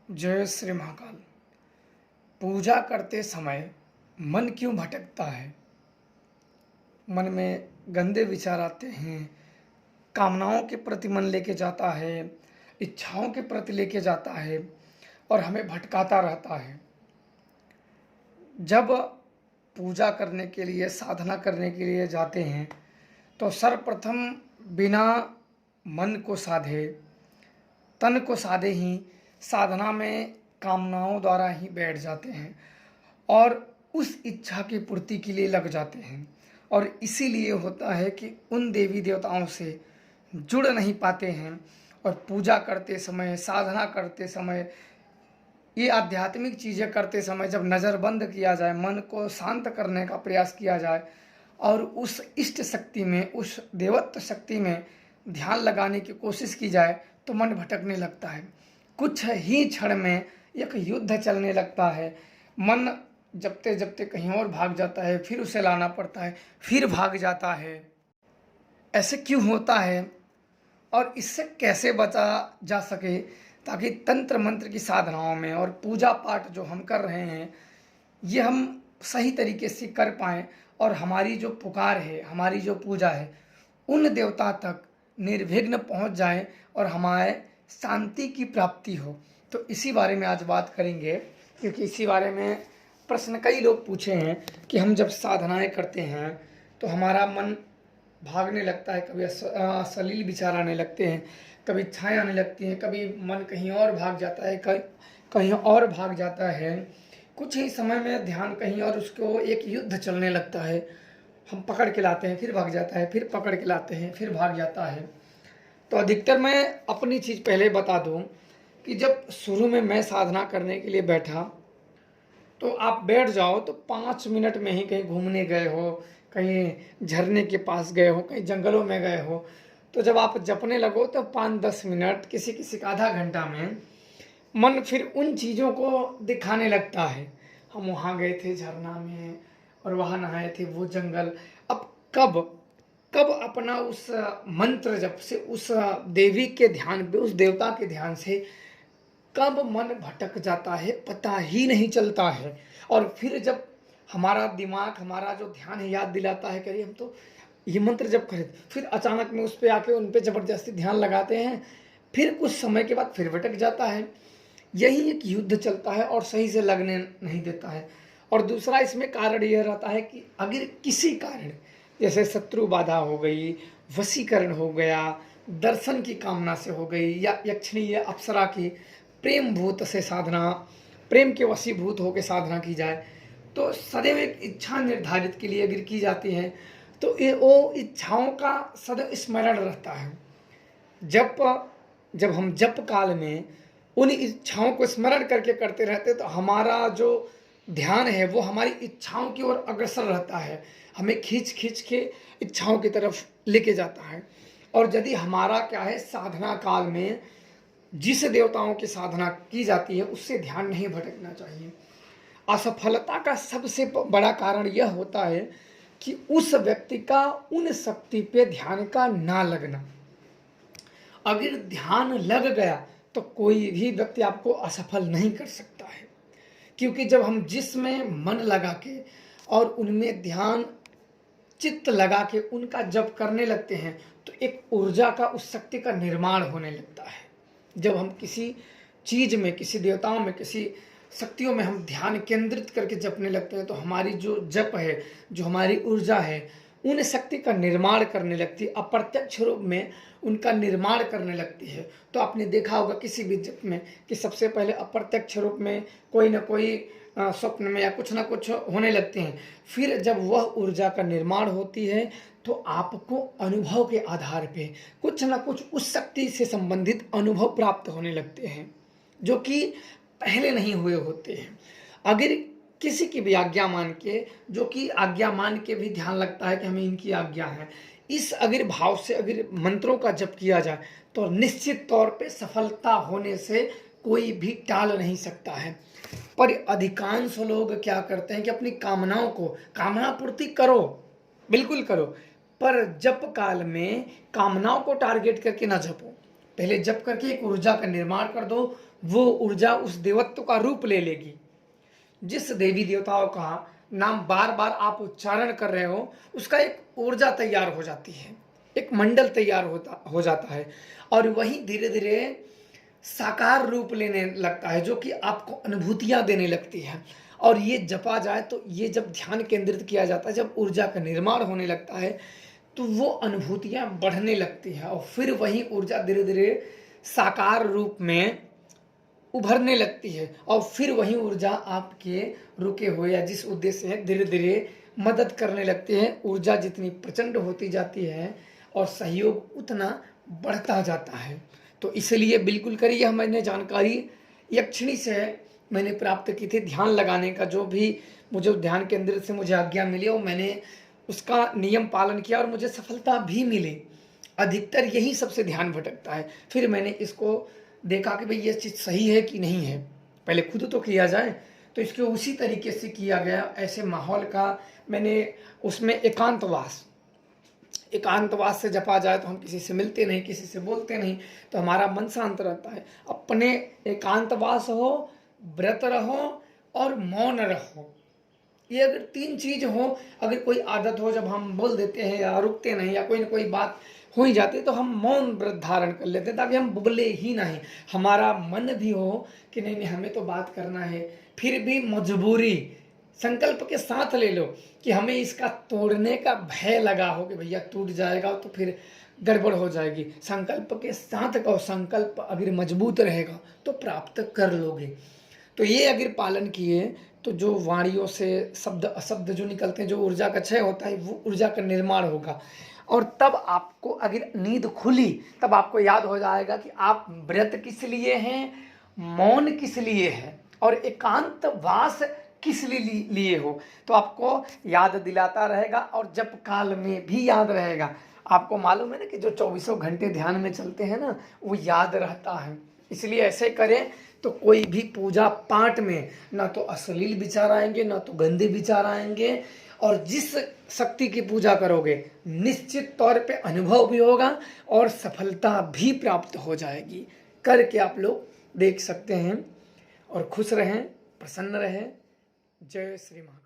जय श्री महाकाल। पूजा करते समय मन क्यों भटकता है? मन में गंदे विचार आते हैं, कामनाओं के प्रति मन लेके जाता है, इच्छाओं के प्रति लेके जाता है और हमें भटकाता रहता है। जब पूजा करने के लिए, साधना करने के लिए जाते हैं तो सर्वप्रथम बिना मन को साधे, तन को साधे ही साधना में कामनाओं द्वारा ही बैठ जाते हैं और उस इच्छा की पूर्ति के लिए लग जाते हैं। और इसीलिए होता है कि उन देवी देवताओं से जुड़ नहीं पाते हैं और पूजा करते समय, साधना करते समय, ये आध्यात्मिक चीज़ें करते समय जब नज़र बंद किया जाए, मन को शांत करने का प्रयास किया जाए और उस इष्ट शक्ति में, उस देवत्व शक्ति में ध्यान लगाने की कोशिश की जाए तो मन भटकने लगता है। कुछ ही क्षण में एक युद्ध चलने लगता है। मन जपते जपते कहीं और भाग जाता है, फिर उसे लाना पड़ता है, फिर भाग जाता है। ऐसे क्यों होता है और इससे कैसे बचा जा सके, ताकि तंत्र मंत्र की साधनाओं में और पूजा पाठ जो हम कर रहे हैं ये हम सही तरीके से कर पाएँ और हमारी जो पुकार है, हमारी जो पूजा है, उन देवता तक निर्विघ्न पहुंच जाए और हमारे शांति की प्राप्ति हो। तो इसी बारे में आज बात करेंगे, क्योंकि इसी बारे में प्रश्न कई लोग पूछे हैं कि हम जब साधनाएं करते हैं तो हमारा मन भागने लगता है, कभी अश्लील विचार आने लगते हैं, कभी इच्छाएं आने लगती हैं, कभी मन कहीं और भाग जाता है, कहीं और भाग जाता है। कुछ ही समय में ध्यान कहीं और, उसको एक युद्ध चलने लगता है। हम पकड़ के लाते हैं, फिर भाग जाता है, फिर पकड़ के लाते हैं, फिर भाग जाता है। तो अधिकतर मैं अपनी चीज़ पहले बता दूं कि जब शुरू में मैं साधना करने के लिए बैठा तो आप बैठ जाओ तो 5 मिनट में ही कहीं घूमने गए हो, कहीं झरने के पास गए हो, कहीं जंगलों में गए हो, तो जब आप जपने लगो तो 5-10 मिनट, किसी किसी का आधा घंटा में मन फिर उन चीज़ों को दिखाने लगता है। हम वहाँ गए थे झरना में और वहाँ नहाए थे, वो जंगल। अब कब कब अपना उस मंत्र जप से, उस देवी के ध्यान पे, उस देवता के ध्यान से कब मन भटक जाता है पता ही नहीं चलता है। और फिर जब हमारा दिमाग, हमारा जो ध्यान है याद दिलाता है, करिए हम तो ये मंत्र जप करें, फिर अचानक में उस पर आके उन पर जबरदस्ती ध्यान लगाते हैं, फिर कुछ समय के बाद फिर भटक जाता है। यही एक युद्ध चलता है और सही से लगने नहीं देता है। और दूसरा इसमें कारण यह रहता है कि अगर किसी कारण, जैसे शत्रु बाधा हो गई, वशीकरण हो गया, दर्शन की कामना से हो गई, या यक्षिणी या अप्सरा की प्रेम भूत से साधना, प्रेम के वशीभूत होकर साधना की जाए, तो सदैव एक इच्छा निर्धारित के लिए अगर की जाती है तो ये वो इच्छाओं का सदैव स्मरण रहता है। जब हम जप काल में उन इच्छाओं को स्मरण करके करते रहते तो हमारा जो ध्यान है वो हमारी इच्छाओं की ओर अग्रसर रहता है, हमें खींच खींच के इच्छाओं की तरफ लेके जाता है। और यदि हमारा क्या है, साधना काल में जिस देवताओं की साधना की जाती है उससे ध्यान नहीं भटकना चाहिए। असफलता का सबसे बड़ा कारण यह होता है कि उस व्यक्ति का उन शक्ति पे ध्यान का ना लगना। अगर ध्यान लग गया तो कोई भी व्यक्ति आपको असफल नहीं कर सकता है, क्योंकि जब हम जिसमें मन लगा के और उनमें ध्यान चित्त लगा के उनका जप करने लगते हैं तो एक ऊर्जा का, उस शक्ति का निर्माण होने लगता है। जब हम किसी चीज़ में, किसी देवताओं में, किसी शक्तियों में हम ध्यान केंद्रित करके जपने लगते हैं तो हमारी जो जप है, जो हमारी ऊर्जा है, उन शक्ति का निर्माण करने लगती है, अप्रत्यक्ष रूप में उनका निर्माण करने लगती है। तो आपने देखा होगा किसी भी जप में कि सबसे पहले अप्रत्यक्ष रूप में कोई ना कोई स्वप्न में या कुछ ना कुछ होने लगते हैं। फिर जब वह ऊर्जा का निर्माण होती है तो आपको अनुभव के आधार पे कुछ ना कुछ उस शक्ति से संबंधित अनुभव प्राप्त होने लगते हैं, जो कि पहले नहीं हुए होते हैं। अगर किसी की भी आज्ञा मान के, जो कि आज्ञा मान के भी ध्यान लगता है कि हमें इनकी आज्ञा है, इस अगर भाव से अगर मंत्रों का जप किया जाए तो निश्चित तौर पे सफलता होने से कोई भी टाल नहीं सकता है। पर अधिकांश लोग क्या करते हैं कि अपनी कामनाओं को, कामना पूर्ति करो, बिल्कुल करो, पर जप काल में कामनाओं को टारगेट करके ना जपो, पहले जप करके एक ऊर्जा का निर्माण कर दो, वो ऊर्जा उस देवत्व का रूप ले लेगी। जिस देवी देवताओं का नाम बार बार आप उच्चारण कर रहे हो, उसका एक ऊर्जा तैयार हो जाती है, एक मंडल तैयार हो जाता है, और वही धीरे धीरे साकार रूप लेने लगता है, जो कि आपको अनुभूतियां देने लगती है। और ये जपा जाए तो ये जब ध्यान केंद्रित किया जाता है, जब ऊर्जा का निर्माण होने लगता है, तो वो अनुभूतियां बढ़ने लगती है, और फिर वही ऊर्जा धीरे धीरे साकार रूप में उभरने लगती है, और फिर वही ऊर्जा आपके रुके हुए या जिस उद्देश्य से धीरे धीरे मदद करने लगती है। ऊर्जा जितनी प्रचंड होती जाती है और सहयोग उतना बढ़ता जाता है। तो इसलिए बिल्कुल करिए। मैंने जानकारी यक्षिणी से मैंने प्राप्त की थी ध्यान लगाने का, जो भी मुझे ध्यान केंद्रित से मुझे आज्ञा मिली और मैंने उसका नियम पालन किया और मुझे सफलता भी मिली। अधिकतर यही सबसे ध्यान भटकता है। फिर मैंने इसको देखा कि भाई ये चीज़ सही है कि नहीं है, पहले खुद तो किया जाए, तो इसको उसी तरीके से किया गया। ऐसे माहौल का मैंने उसमें एकांतवास से जपा जाए तो हम किसी से मिलते नहीं, किसी से बोलते नहीं, तो हमारा मन शांत रहता है। अपने एकांतवास हो, व्रत रहो और मौन रहो, ये अगर 3 चीज हो, अगर कोई आदत हो, जब हम बोल देते हैं या रुकते नहीं या कोई ना कोई बात हो ही जाती है, तो हम मौन व्रत धारण कर लेते हैं, ताकि हम बोले ही नहीं। हमारा मन भी हो कि नहीं नहीं हमें तो बात करना है, फिर भी मजबूरी संकल्प के साथ ले लो कि हमें इसका तोड़ने का भय लगा हो कि भैया टूट जाएगा तो फिर गड़बड़ हो जाएगी। संकल्प के साथ कहो, संकल्प अगर मजबूत रहेगा तो प्राप्त कर लोगे। तो ये अगर पालन किए तो जो वाणियों से शब्द अशब्द जो निकलते हैं, जो ऊर्जा का क्षय होता है, वो ऊर्जा का निर्माण होगा। और तब आपको अगर नींद खुली, तब आपको याद हो जाएगा कि आप व्रत किस लिए हैं, मौन किस लिए है और एकांतवास किस लिए हो। तो आपको याद दिलाता रहेगा और जप काल में भी याद रहेगा। आपको मालूम है ना कि जो 24 घंटे ध्यान में चलते हैं ना, वो याद रहता है। इसलिए ऐसे करें तो कोई भी पूजा पाठ में ना तो अश्लील विचार आएंगे, ना तो गंदे विचार आएंगे, और जिस शक्ति की पूजा करोगे निश्चित तौर पे अनुभव भी होगा और सफलता भी प्राप्त हो जाएगी। करके आप लोग देख सकते हैं और खुश रहें, प्रसन्न रहें। जय श्री महाकाल।